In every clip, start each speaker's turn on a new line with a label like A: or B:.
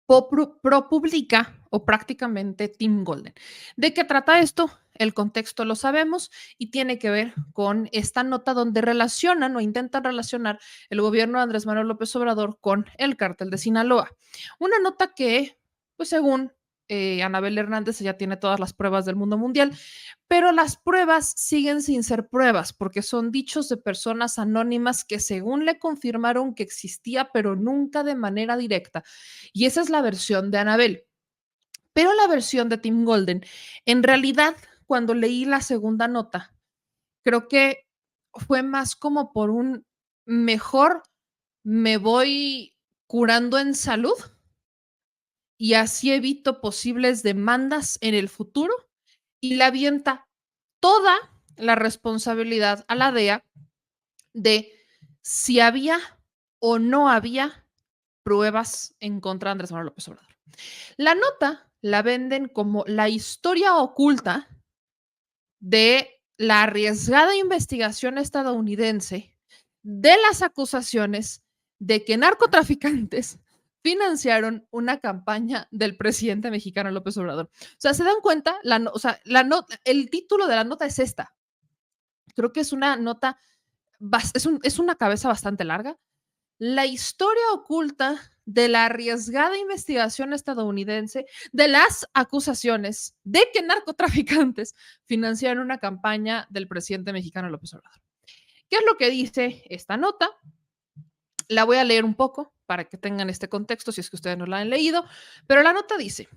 A: ProPublica o prácticamente Team Golden. ¿De qué trata esto? El contexto lo sabemos y tiene que ver con esta nota donde relacionan o intentan relacionar el gobierno de Andrés Manuel López Obrador con el cártel de Sinaloa. Una nota que, pues según Anabel Hernández, ya tiene todas las pruebas del mundo mundial, pero las pruebas siguen sin ser pruebas porque son dichos de personas anónimas que según le confirmaron que existía, pero nunca de manera directa. Y esa es la versión de Anabel. Pero la versión de Tim Golden, en realidad, cuando leí la segunda nota, creo que fue más como por un mejor me voy curando en salud y así evito posibles demandas en el futuro y le avienta toda la responsabilidad a la DEA de si había o no había pruebas en contra de Andrés Manuel López Obrador. La nota la venden como la historia oculta de la arriesgada investigación estadounidense de las acusaciones de que narcotraficantes financiaron una campaña del presidente mexicano López Obrador. O sea, ¿se dan cuenta? O sea, el título de la nota es esta. Creo que es una nota, es una cabeza bastante larga. La historia oculta de la arriesgada investigación estadounidense de las acusaciones de que narcotraficantes financiaron una campaña del presidente mexicano López Obrador. ¿Qué es lo que dice esta nota? La voy a leer un poco para que tengan este contexto si es que ustedes no la han leído, pero la nota dice,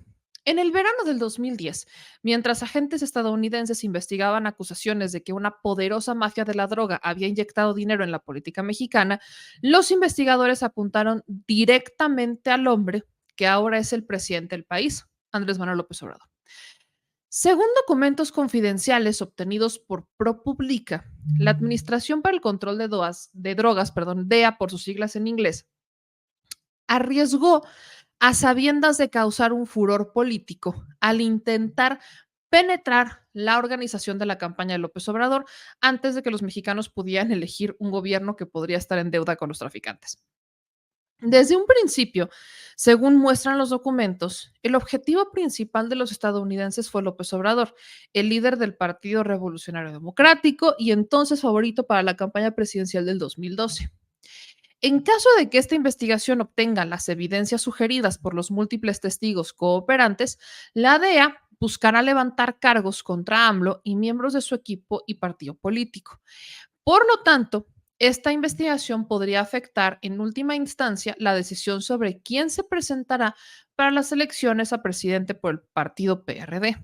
A: en el verano del 2010, mientras agentes estadounidenses investigaban acusaciones de que una poderosa mafia de la droga había inyectado dinero en la política mexicana, los investigadores apuntaron directamente al hombre que ahora es el presidente del país, Andrés Manuel López Obrador. Según documentos confidenciales obtenidos por ProPublica, la Administración para el Control de Drogas, DEA por sus siglas en inglés, arriesgó a sabiendas de causar un furor político al intentar penetrar la organización de la campaña de López Obrador antes de que los mexicanos pudieran elegir un gobierno que podría estar en deuda con los traficantes. Desde un principio, según muestran los documentos, el objetivo principal de los estadounidenses fue López Obrador, el líder del Partido Revolucionario Democrático y entonces favorito para la campaña presidencial del 2012. En caso de que esta investigación obtenga las evidencias sugeridas por los múltiples testigos cooperantes, la DEA buscará levantar cargos contra AMLO y miembros de su equipo y partido político. Por lo tanto, esta investigación podría afectar en última instancia la decisión sobre quién se presentará para las elecciones a presidente por el partido PRD.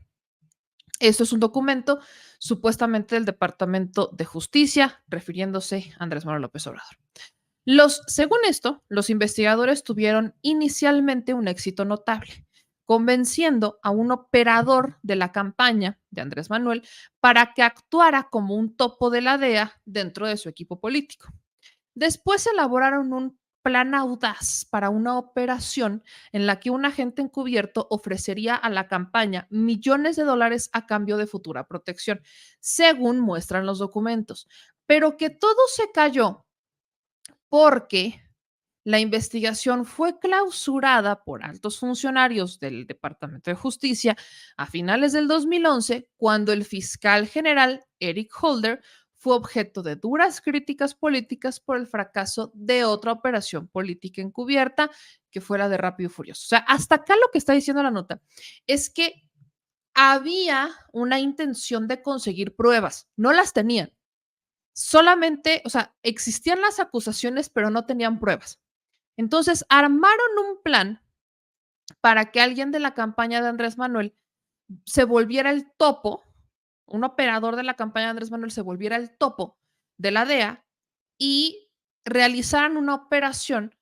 A: Esto es un documento supuestamente del Departamento de Justicia, refiriéndose a Andrés Manuel López Obrador. Según esto, los investigadores tuvieron inicialmente un éxito notable, convenciendo a un operador de la campaña de Andrés Manuel para que actuara como un topo de la DEA dentro de su equipo político. Después elaboraron un plan audaz para una operación en la que un agente encubierto ofrecería a la campaña millones de dólares a cambio de futura protección, según muestran los documentos, pero que todo se cayó porque la investigación fue clausurada por altos funcionarios del Departamento de Justicia a finales del 2011, cuando el fiscal general Eric Holder fue objeto de duras críticas políticas por el fracaso de otra operación política encubierta, que fue la de Rápido y Furioso. O sea, hasta acá lo que está diciendo la nota es que había una intención de conseguir pruebas, no las tenían. Solamente, o sea, existían las acusaciones, pero no tenían pruebas. Entonces, armaron un plan para que alguien de la campaña de Andrés Manuel se volviera el topo, un operador de la campaña de Andrés Manuel se volviera el topo de la DEA y realizaran una operación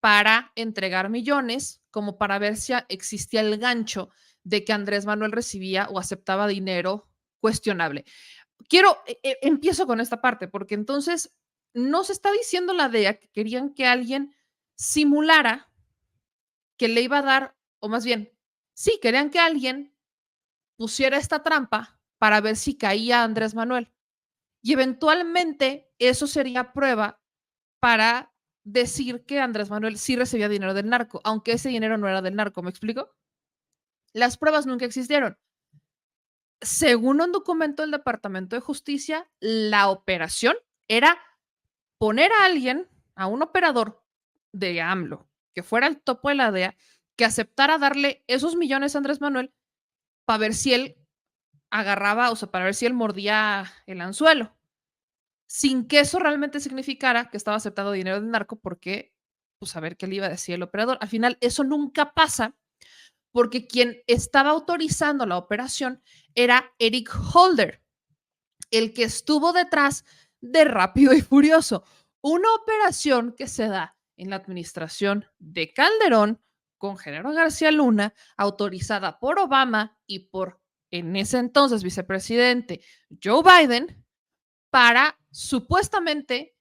A: para entregar millones, como para ver si existía el gancho de que Andrés Manuel recibía o aceptaba dinero cuestionable. Empiezo con esta parte, porque entonces no se está diciendo la DEA que querían que alguien simulara que le iba a dar, o más bien, sí, querían que alguien pusiera esta trampa para ver si caía Andrés Manuel. Y eventualmente eso sería prueba para decir que Andrés Manuel sí recibía dinero del narco, aunque ese dinero no era del narco, ¿me explico? Las pruebas nunca existieron. Según un documento del Departamento de Justicia, la operación era poner a alguien, a un operador de AMLO, que fuera el topo de la DEA, que aceptara darle esos millones a Andrés Manuel para ver si él agarraba, o sea, para ver si él mordía el anzuelo, sin que eso realmente significara que estaba aceptando dinero del narco, porque, pues, a ver qué le iba a decir el operador. Al final, eso nunca pasa, porque quien estaba autorizando la operación era Eric Holder, el que estuvo detrás de Rápido y Furioso, una operación que se da en la administración de Calderón con Genaro García Luna, autorizada por Obama y por en ese entonces vicepresidente Joe Biden, para supuestamente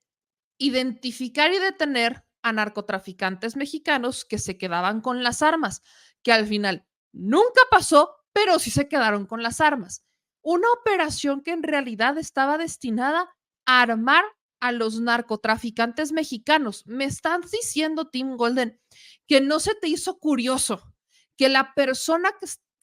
A: identificar y detener a narcotraficantes mexicanos que se quedaban con las armas, que al final nunca pasó, pero sí se quedaron con las armas. Una operación que en realidad estaba destinada a armar a los narcotraficantes mexicanos. Me estás diciendo, Tim Golden, que no se te hizo curioso que la persona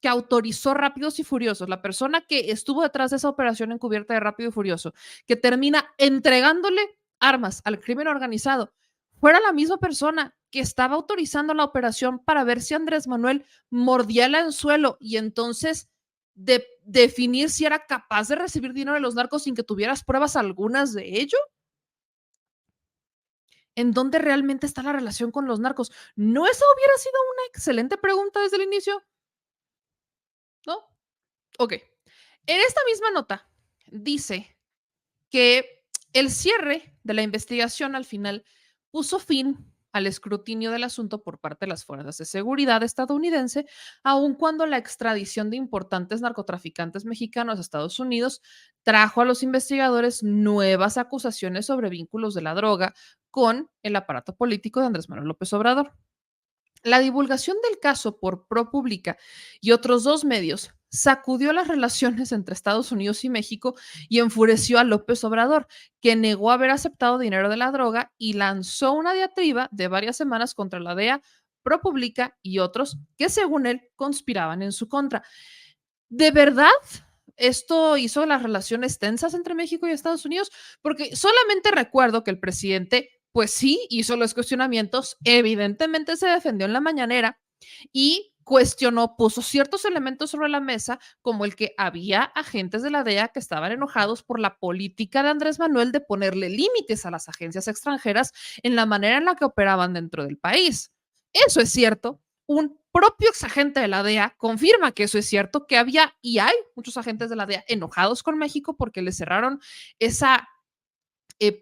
A: que autorizó Rápidos y Furiosos, la persona que estuvo detrás de esa operación encubierta de Rápido y Furioso, que termina entregándole armas al crimen organizado, fuera la misma persona que estaba autorizando la operación para ver si Andrés Manuel mordía el anzuelo y entonces definir si era capaz de recibir dinero de los narcos sin que tuvieras pruebas algunas de ello. ¿En dónde realmente está la relación con los narcos? ¿No esa hubiera sido una excelente pregunta desde el inicio? ¿No? Ok. En esta misma nota dice que el cierre de la investigación al final puso fin al escrutinio del asunto por parte de las fuerzas de seguridad estadounidense, aun cuando la extradición de importantes narcotraficantes mexicanos a Estados Unidos trajo a los investigadores nuevas acusaciones sobre vínculos de la droga con el aparato político de Andrés Manuel López Obrador. La divulgación del caso por ProPublica y otros dos medios sacudió las relaciones entre Estados Unidos y México y enfureció a López Obrador, que negó haber aceptado dinero de la droga y lanzó una diatriba de varias semanas contra la DEA, ProPublica y otros que, según él, conspiraban en su contra. ¿De verdad esto hizo las relaciones tensas entre México y Estados Unidos? Porque solamente recuerdo que el presidente, pues sí, hizo los cuestionamientos, evidentemente se defendió en la mañanera y cuestionó, puso ciertos elementos sobre la mesa, como el que había agentes de la DEA que estaban enojados por la política de Andrés Manuel de ponerle límites a las agencias extranjeras en la manera en la que operaban dentro del país. Eso es cierto. Un propio exagente de la DEA confirma que eso es cierto, que había y hay muchos agentes de la DEA enojados con México porque le cerraron esa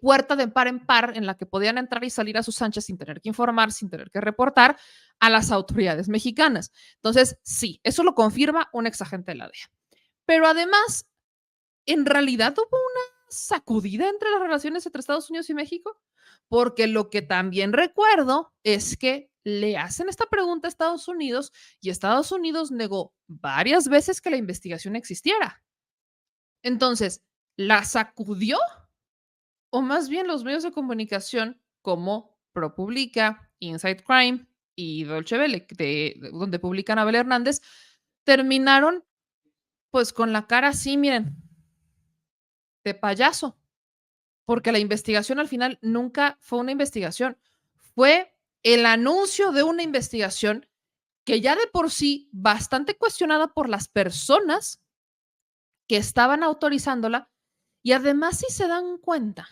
A: puerta de par en par en la que podían entrar y salir a sus anchas sin tener que informar, sin tener que reportar a las autoridades mexicanas. Entonces, sí, eso lo confirma un exagente de la DEA. Pero además, en realidad hubo una sacudida entre las relaciones entre Estados Unidos y México, porque lo que también recuerdo es que le hacen esta pregunta a Estados Unidos y Estados Unidos negó varias veces que la investigación existiera. Entonces, ¿la sacudió? O más bien los medios de comunicación como ProPublica, Inside Crime y Dolce Vele, donde publican a Abel Hernández, terminaron pues con la cara así, miren, de payaso, porque la investigación al final nunca fue una investigación, fue el anuncio de una investigación que ya de por sí bastante cuestionada por las personas que estaban autorizándola y además si se dan cuenta,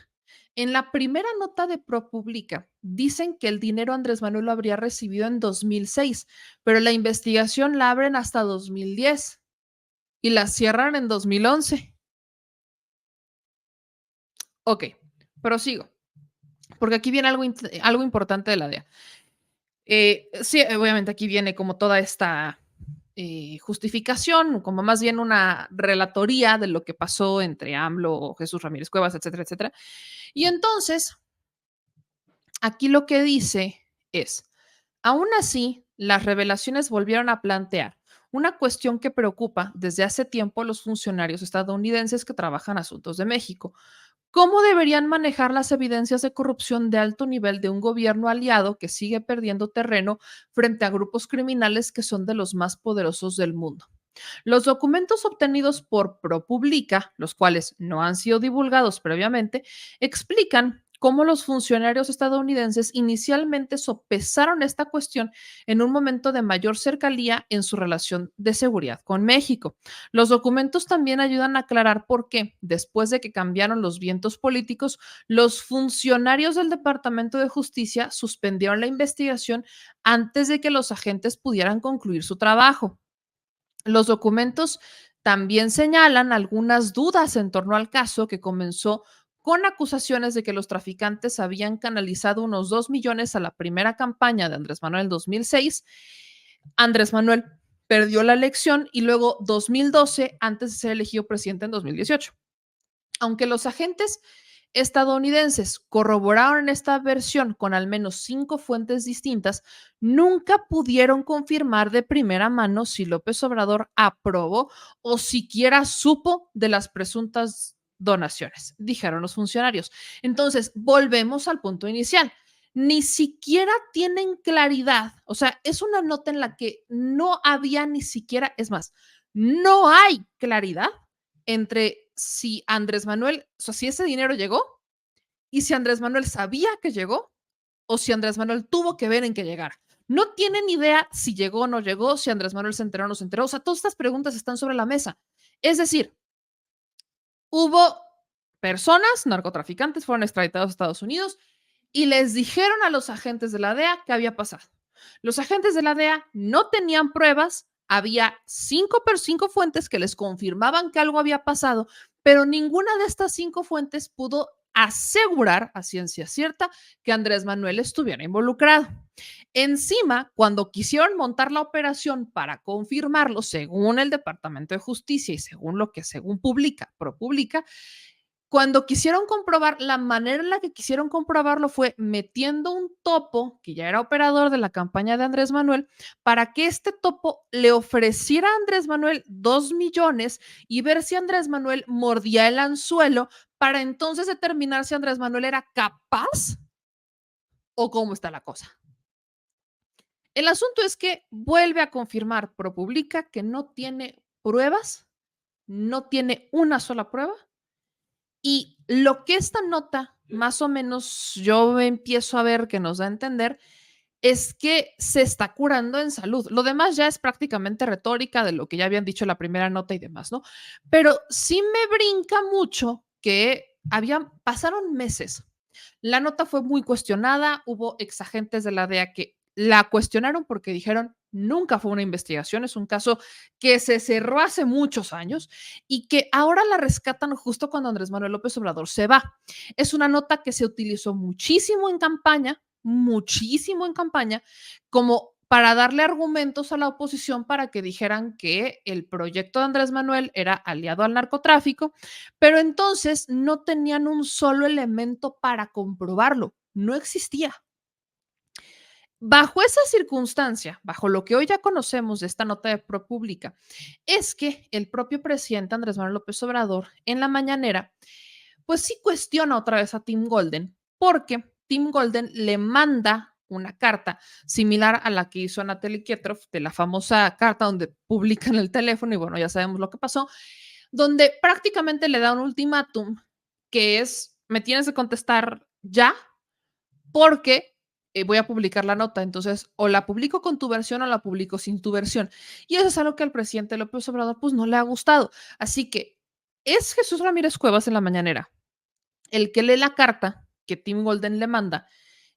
A: en la primera nota de ProPublica dicen que el dinero Andrés Manuel lo habría recibido en 2006, pero la investigación la abren hasta 2010 y la cierran en 2011. Ok, prosigo, porque aquí viene algo importante de la DEA. Sí, obviamente aquí viene como toda esta justificación, como más bien una relatoría de lo que pasó entre AMLO, Jesús Ramírez Cuevas, etcétera, etcétera. Y entonces, aquí lo que dice es, aún así, las revelaciones volvieron a plantear una cuestión que preocupa desde hace tiempo a los funcionarios estadounidenses que trabajan asuntos de México. ¿Cómo deberían manejar las evidencias de corrupción de alto nivel de un gobierno aliado que sigue perdiendo terreno frente a grupos criminales que son de los más poderosos del mundo? Los documentos obtenidos por ProPublica, los cuales no han sido divulgados previamente, explican cómo los funcionarios estadounidenses inicialmente sopesaron esta cuestión en un momento de mayor cercanía en su relación de seguridad con México. Los documentos también ayudan a aclarar por qué, después de que cambiaron los vientos políticos, los funcionarios del Departamento de Justicia suspendieron la investigación antes de que los agentes pudieran concluir su trabajo. Los documentos también señalan algunas dudas en torno al caso que comenzó con acusaciones de que los traficantes habían canalizado unos 2 millones a la primera campaña de Andrés Manuel en 2006. Andrés Manuel perdió la elección y luego 2012 antes de ser elegido presidente en 2018. Aunque los agentes estadounidenses corroboraron esta versión con al menos 5 fuentes distintas, nunca pudieron confirmar de primera mano si López Obrador aprobó o siquiera supo de las presuntas donaciones, dijeron los funcionarios. Entonces, volvemos al punto inicial. Ni siquiera tienen claridad, o sea, es una nota en la que no había ni siquiera, es más, no hay claridad entre si Andrés Manuel, o sea, si ese dinero llegó y si Andrés Manuel sabía que llegó o si Andrés Manuel tuvo que ver en que llegara. No tienen idea si llegó o no llegó, si Andrés Manuel se enteró o no se enteró. O sea, todas estas preguntas están sobre la mesa. Es decir, hubo personas, narcotraficantes, fueron extraditados a Estados Unidos y les dijeron a los agentes de la DEA qué había pasado. Los agentes de la DEA no tenían pruebas, había cinco fuentes que les confirmaban que algo había pasado, pero ninguna de estas 5 fuentes pudo asegurar a ciencia cierta que Andrés Manuel estuviera involucrado. Encima, cuando quisieron montar la operación para confirmarlo, según el Departamento de Justicia y según lo que según publica, ProPublica, cuando quisieron comprobar, la manera en la que quisieron comprobarlo fue metiendo un topo, que ya era operador de la campaña de Andrés Manuel, para que este topo le ofreciera a Andrés Manuel 2 millones y ver si Andrés Manuel mordía el anzuelo para entonces determinar si Andrés Manuel era capaz o cómo está la cosa. El asunto es que vuelve a confirmar ProPublica que no tiene pruebas, no tiene una sola prueba. Y lo que esta nota, más o menos, yo empiezo a ver que nos da a entender, es que se está curando en salud. Lo demás ya es prácticamente retórica de lo que ya habían dicho en la primera nota y demás, ¿no? Pero sí me brinca mucho que pasaron meses. La nota fue muy cuestionada, hubo exagentes de la DEA que la cuestionaron porque dijeron, nunca fue una investigación, es un caso que se cerró hace muchos años y que ahora la rescatan justo cuando Andrés Manuel López Obrador se va. Es una nota que se utilizó muchísimo en campaña, como para darle argumentos a la oposición para que dijeran que el proyecto de Andrés Manuel era aliado al narcotráfico, pero entonces no tenían un solo elemento para comprobarlo, no existía. Bajo esa circunstancia, bajo lo que hoy ya conocemos de esta nota de ProPublica, es que el propio presidente Andrés Manuel López Obrador en la mañanera, pues sí cuestiona otra vez a Tim Golden, porque Tim Golden le manda una carta similar a la que hizo Natalie Kietroff, de la famosa carta donde publican el teléfono, y bueno, ya sabemos lo que pasó, donde prácticamente le da un ultimátum que es, me tienes que contestar ya porque voy a publicar la nota. Entonces, o la publico con tu versión o la publico sin tu versión. Y eso es algo que al presidente López Obrador pues no le ha gustado. Así que es Jesús Ramírez Cuevas en la mañanera el que lee la carta que Tim Golden le manda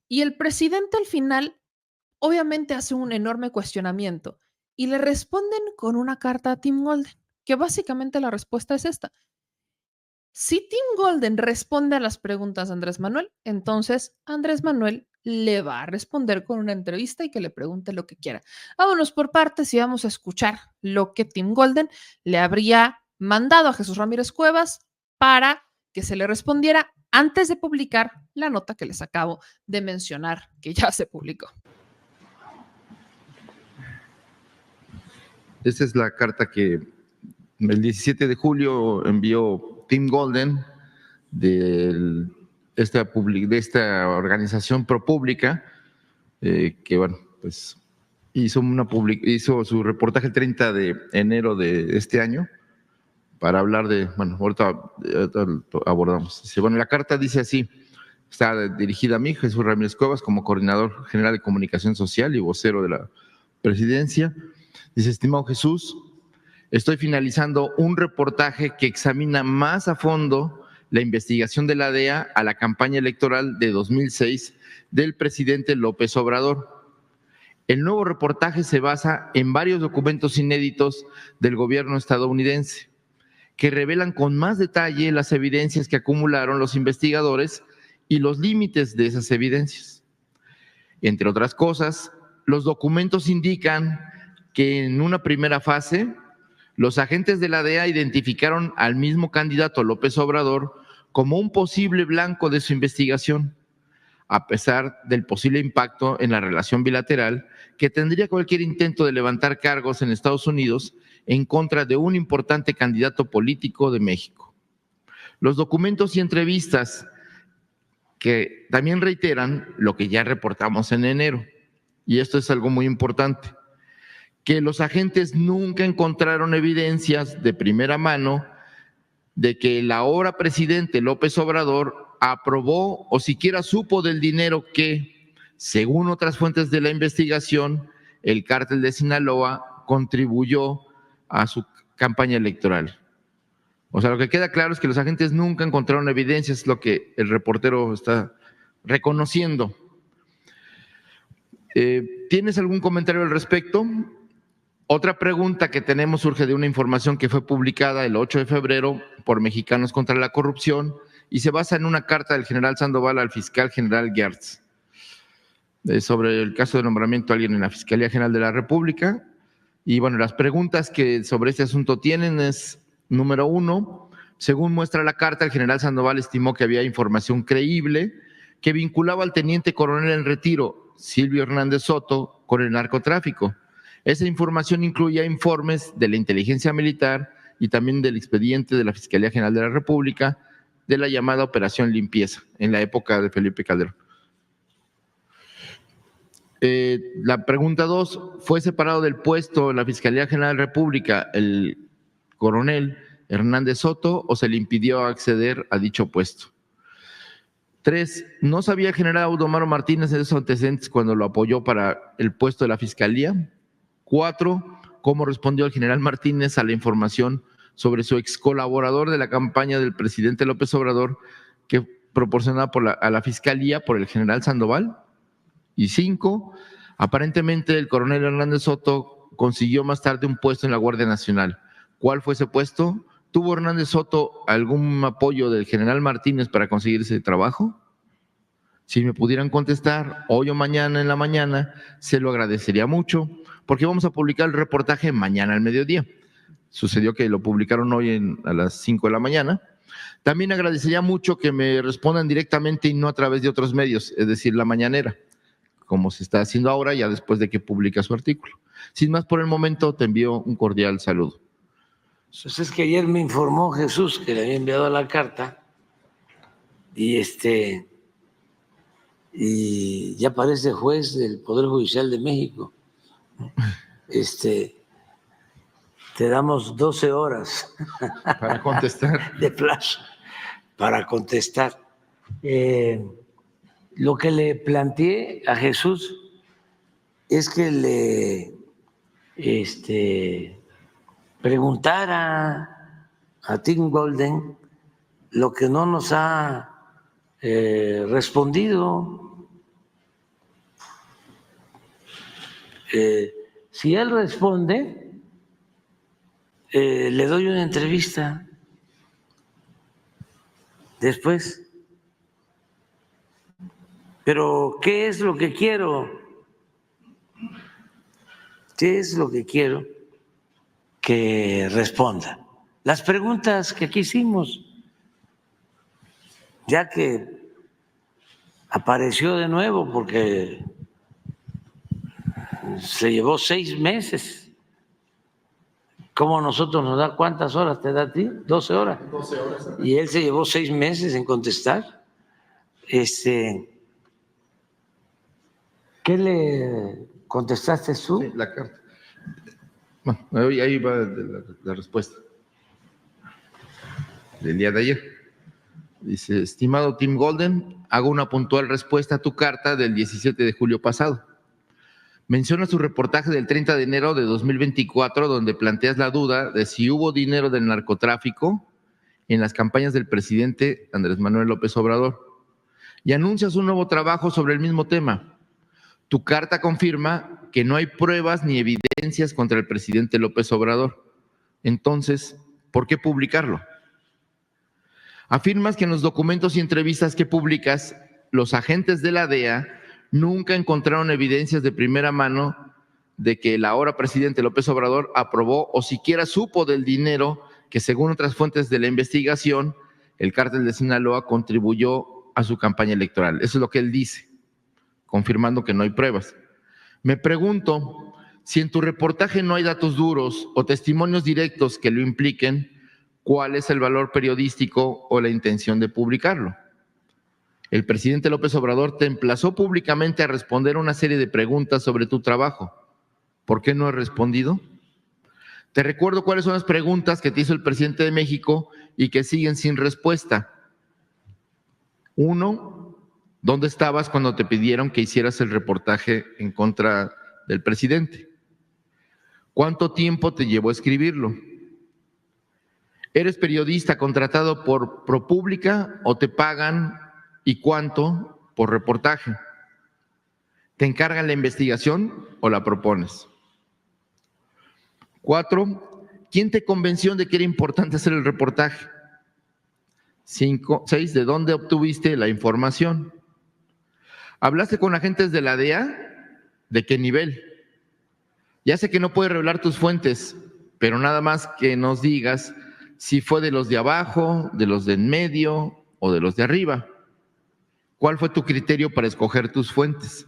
A: y el presidente al final obviamente hace un enorme cuestionamiento y le responden con una carta a Tim Golden, que básicamente la respuesta es esta. Si Tim Golden responde a las preguntas de Andrés Manuel, entonces Andrés Manuel le va a responder con una entrevista y que le pregunte lo que quiera. Vámonos por partes y vamos a escuchar lo que Tim Golden le habría mandado a Jesús Ramírez Cuevas para que se le respondiera antes de publicar la nota que les acabo de mencionar, que ya se publicó.
B: Esta es la carta que el 17 de julio envió Tim Golden de esta organización ProPublica, que bueno, pues hizo su reportaje el 30 de enero de este año para hablar de, bueno, ahorita lo abordamos. Dice, bueno, la carta dice así, está dirigida a mí, Jesús Ramírez Cuevas, como coordinador general de comunicación social y vocero de la presidencia. Dice, estimado Jesús, estoy finalizando un reportaje que examina más a fondo la investigación de la DEA a la campaña electoral de 2006 del presidente López Obrador. El nuevo reportaje se basa en varios documentos inéditos del gobierno estadounidense que revelan con más detalle las evidencias que acumularon los investigadores y los límites de esas evidencias. Entre otras cosas, los documentos indican que en una primera fase, los agentes de la DEA identificaron al mismo candidato López Obrador como un posible blanco de su investigación, a pesar del posible impacto en la relación bilateral que tendría cualquier intento de levantar cargos en Estados Unidos en contra de un importante candidato político de México. Los documentos y entrevistas que también reiteran lo que ya reportamos en enero, y esto es algo muy importante, que los agentes nunca encontraron evidencias de primera mano de que el ahora presidente López Obrador aprobó o siquiera supo del dinero que, según otras fuentes de la investigación, el cártel de Sinaloa contribuyó a su campaña electoral. O sea, lo que queda claro es que los agentes nunca encontraron evidencias, es lo que el reportero está reconociendo. ¿Tienes algún comentario al respecto? Otra pregunta que tenemos surge de una información que fue publicada el 8 de febrero por Mexicanos contra la Corrupción y se basa en una carta del general Sandoval al fiscal general Gertz sobre el caso de nombramiento de alguien en la Fiscalía General de la República. Y bueno, las preguntas que sobre este asunto tienen es, número 1, según muestra la carta, el general Sandoval estimó que había información creíble que vinculaba al teniente coronel en retiro, Silvio Hernández Soto, con el narcotráfico. Esa información incluía informes de la inteligencia militar y también del expediente de la Fiscalía General de la República de la llamada Operación Limpieza en la época de Felipe Calderón. La pregunta 2, ¿fue separado del puesto en la Fiscalía General de la República el coronel Hernández Soto o se le impidió acceder a dicho puesto? 3, ¿no sabía el general Audomaro Martínez de esos antecedentes cuando lo apoyó para el puesto de la Fiscalía? 4, ¿cómo respondió el general Martínez a la información sobre su ex colaborador de la campaña del presidente López Obrador que proporcionaba a la Fiscalía por el general Sandoval? Y 5, aparentemente el coronel Hernández Soto consiguió más tarde un puesto en la Guardia Nacional. ¿Cuál fue ese puesto? ¿Tuvo Hernández Soto algún apoyo del general Martínez para conseguir ese trabajo? Si me pudieran contestar hoy o mañana en la mañana, se lo agradecería mucho, porque vamos a publicar el reportaje mañana al mediodía. Sucedió que lo publicaron hoy a las 5 de la mañana. También agradecería mucho que me respondan directamente y no a través de otros medios, es decir, la mañanera, como se está haciendo ahora ya después de que publica su artículo. Sin más por el momento, te envío un cordial saludo.
C: Pues es que ayer me informó Jesús que le había enviado la carta y ya parece juez del Poder Judicial de México. Te damos 12 horas
B: para contestar
C: de plazo para contestar. Lo que le planteé a Jesús es que le preguntara a Tim Golden lo que no nos ha respondido. Si él responde, le doy una entrevista después. Pero, ¿qué es lo que quiero? ¿Qué es lo que quiero que responda? Las preguntas que aquí hicimos, ya que apareció de nuevo porque se llevó 6 meses como nosotros nos da, ¿cuántas horas te da a ti? 12 horas.
B: 12 horas.
C: Y él se llevó 6 meses en contestar. ¿Qué le contestaste tú?
B: Sí, la carta. Bueno, ahí va la respuesta del día de ayer. Dice, estimado Tim Golden, hago una puntual respuesta a tu carta del 17 de julio pasado. Menciona su reportaje del 30 de enero de 2024, donde planteas la duda de si hubo dinero del narcotráfico en las campañas del presidente Andrés Manuel López Obrador, y anuncias un nuevo trabajo sobre el mismo tema. Tu carta confirma que no hay pruebas ni evidencias contra el presidente López Obrador. Entonces, ¿por qué publicarlo? Afirmas que en los documentos y entrevistas que publicas, los agentes de la DEA nunca encontraron evidencias de primera mano de que el ahora presidente López Obrador aprobó o siquiera supo del dinero que, según otras fuentes de la investigación, el cártel de Sinaloa contribuyó a su campaña electoral. Eso es lo que él dice, confirmando que no hay pruebas. Me pregunto si en tu reportaje no hay datos duros o testimonios directos que lo impliquen, ¿cuál es el valor periodístico o la intención de publicarlo? El presidente López Obrador te emplazó públicamente a responder una serie de preguntas sobre tu trabajo. ¿Por qué no has respondido? Te recuerdo cuáles son las preguntas que te hizo el presidente de México y que siguen sin respuesta. 1. ¿Dónde estabas cuando te pidieron que hicieras el reportaje en contra del presidente? ¿Cuánto tiempo te llevó a escribirlo? ¿Eres periodista contratado por ProPublica o te pagan y cuánto por reportaje? ¿Te encargan la investigación o la propones? 4. ¿Quién te convenció de que era importante hacer el reportaje? 6. ¿De dónde obtuviste la información? ¿Hablaste con agentes de la DEA? ¿De qué nivel? Ya sé que no puedes revelar tus fuentes, pero nada más que nos digas si fue de los de abajo, de los de en medio o de los de arriba. ¿Cuál fue tu criterio para escoger tus fuentes?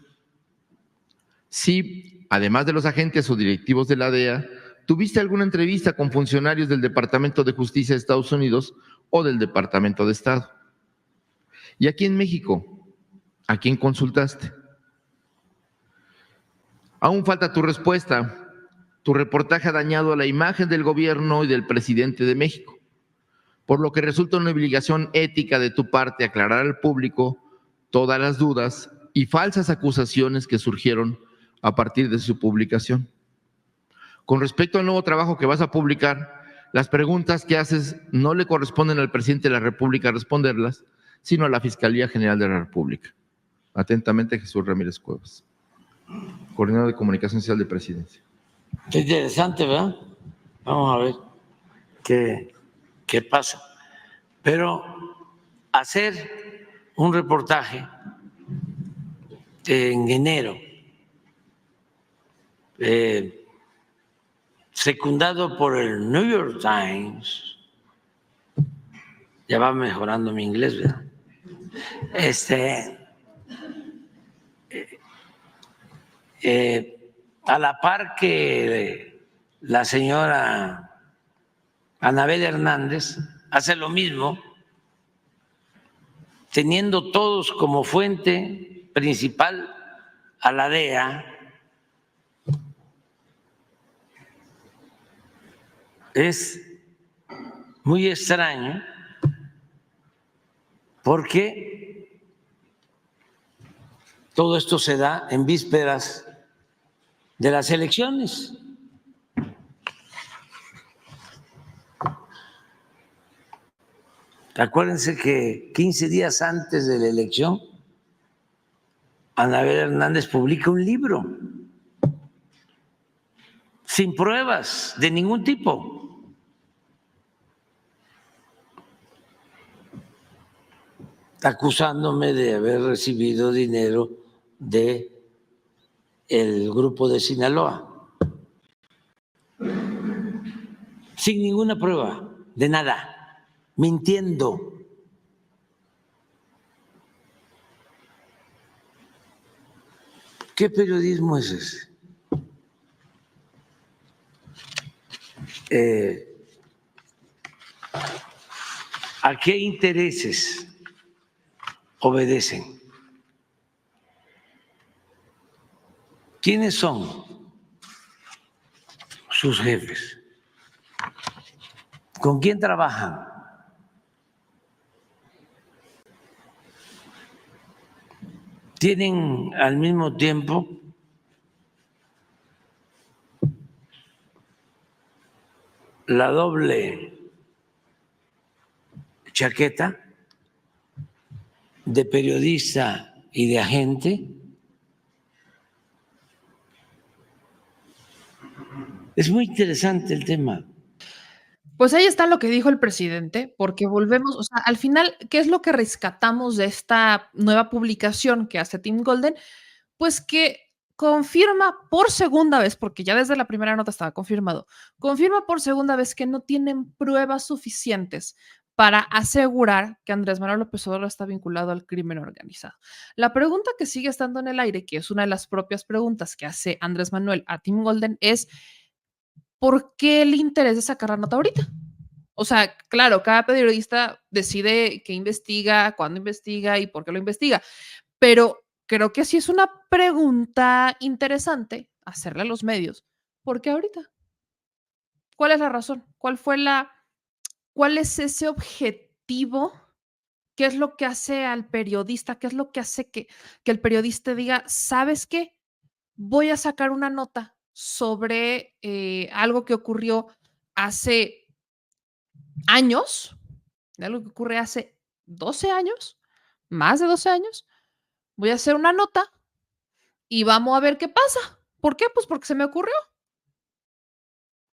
B: Si, además de los agentes o directivos de la DEA, ¿tuviste alguna entrevista con funcionarios del Departamento de Justicia de Estados Unidos o del Departamento de Estado? Y aquí en México, ¿a quién consultaste? Aún falta tu respuesta. Tu reportaje ha dañado a la imagen del gobierno y del presidente de México, por lo que resulta una obligación ética de tu parte aclarar al público todas las dudas y falsas acusaciones que surgieron a partir de su publicación. Con respecto al nuevo trabajo que vas a publicar, las preguntas que haces no le corresponden al presidente de la República responderlas, sino a la Fiscalía General de la República. Atentamente, Jesús Ramírez Cuevas, coordinador de Comunicación Social de Presidencia.
C: Qué interesante, ¿verdad? Vamos a ver qué pasa. Pero hacer un reportaje en enero, secundado por el New York Times, ya va mejorando mi inglés, ¿verdad? A la par que la señora Anabel Hernández hace lo mismo, teniendo todos como fuente principal a la DEA. Es muy extraño porque todo esto se da en vísperas de las elecciones. Acuérdense que 15 días antes de la elección, Anabel Hernández publica un libro sin pruebas de ningún tipo. Acusándome de haber recibido dinero de el grupo de Sinaloa, sin ninguna prueba de nada, mintiendo. ¿Qué periodismo es ese? ¿A qué intereses obedecen? ¿Quiénes son sus jefes? ¿Con quién trabajan? ¿Tienen al mismo tiempo la doble chaqueta de periodista y de agente? Es muy interesante el tema.
A: Pues ahí está lo que dijo el presidente, porque volvemos, o sea, al final, ¿qué es lo que rescatamos de esta nueva publicación que hace Tim Golden? Pues que confirma por segunda vez, porque ya desde la primera nota estaba confirmado, confirma por segunda vez que no tienen pruebas suficientes para asegurar que Andrés Manuel López Obrador está vinculado al crimen organizado. La pregunta que sigue estando en el aire, que es una de las propias preguntas que hace Andrés Manuel a Tim Golden, es ¿por qué el interés de sacar la nota ahorita? O sea, claro, cada periodista decide qué investiga, cuándo investiga y por qué lo investiga, pero creo que sí es una pregunta interesante hacerle a los medios. ¿Por qué ahorita? ¿Cuál es la razón? ¿Cuál es ese objetivo? ¿Qué es lo que hace al periodista? ¿Qué es lo que hace que el periodista diga, ¿sabes qué? Voy a sacar una nota sobre algo que ocurrió hace años, de algo que ocurre hace 12 años, más de 12 años. Voy a hacer una nota y vamos a ver qué pasa. ¿Por qué? Pues porque se me ocurrió.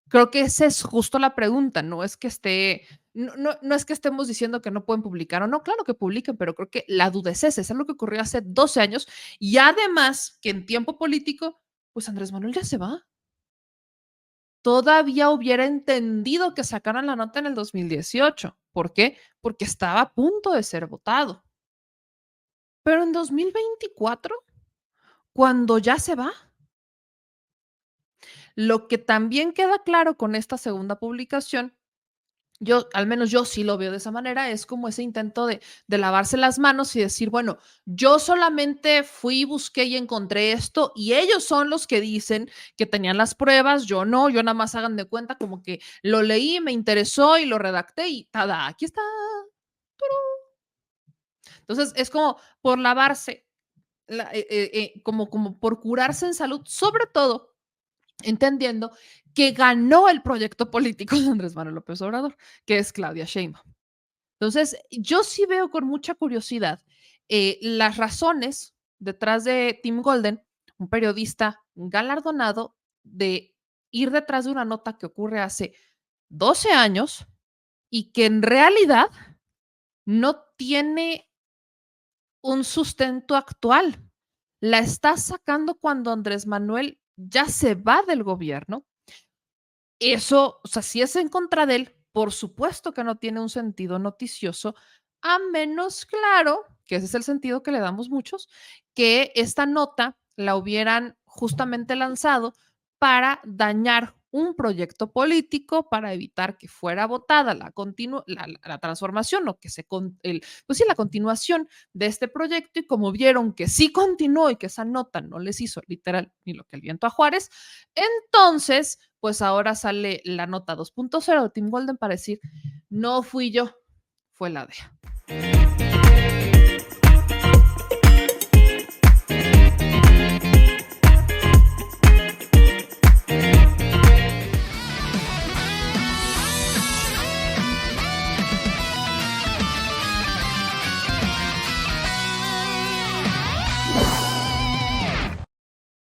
A: Creo que esa es justo la pregunta, no es que estemos diciendo que no pueden publicar o no, claro que publiquen, pero creo que la duda es esa, es algo que ocurrió hace 12 años y además que en tiempo político, pues Andrés Manuel ya se va. Todavía hubiera entendido que sacaran la nota en el 2018. ¿Por qué? Porque estaba a punto de ser votado. Pero en 2024, cuando ya se va, lo que también queda claro con esta segunda publicación, al menos yo sí lo veo de esa manera, es como ese intento de lavarse las manos y decir, bueno, yo solamente fui, busqué y encontré esto y ellos son los que dicen que tenían las pruebas, yo no, yo nada más hagan de cuenta como que lo leí, me interesó y lo redacté y tada, aquí está. Entonces es como por lavarse, como por curarse en salud, sobre todo entendiendo que ganó el proyecto político de Andrés Manuel López Obrador, que es Claudia Sheinbaum. Entonces, yo sí veo con mucha curiosidad las razones detrás de Tim Golden, un periodista galardonado, de ir detrás de una nota que ocurre hace 12 años y que en realidad no tiene un sustento actual. La está sacando cuando Andrés Manuel ya se va del gobierno. Eso, o sea, si es en contra de él, por supuesto que no tiene un sentido noticioso, a menos, claro, que ese es el sentido que le damos muchos, que esta nota la hubieran justamente lanzado para dañar un proyecto político, para evitar que fuera votada la transformación o que pues sí, la continuación de este proyecto. Y como vieron que sí continuó y que esa nota no les hizo literal ni lo que el viento a Juárez, entonces pues ahora sale la nota 2.0 de Tim Golden para decir, no fui yo, fue la DEA.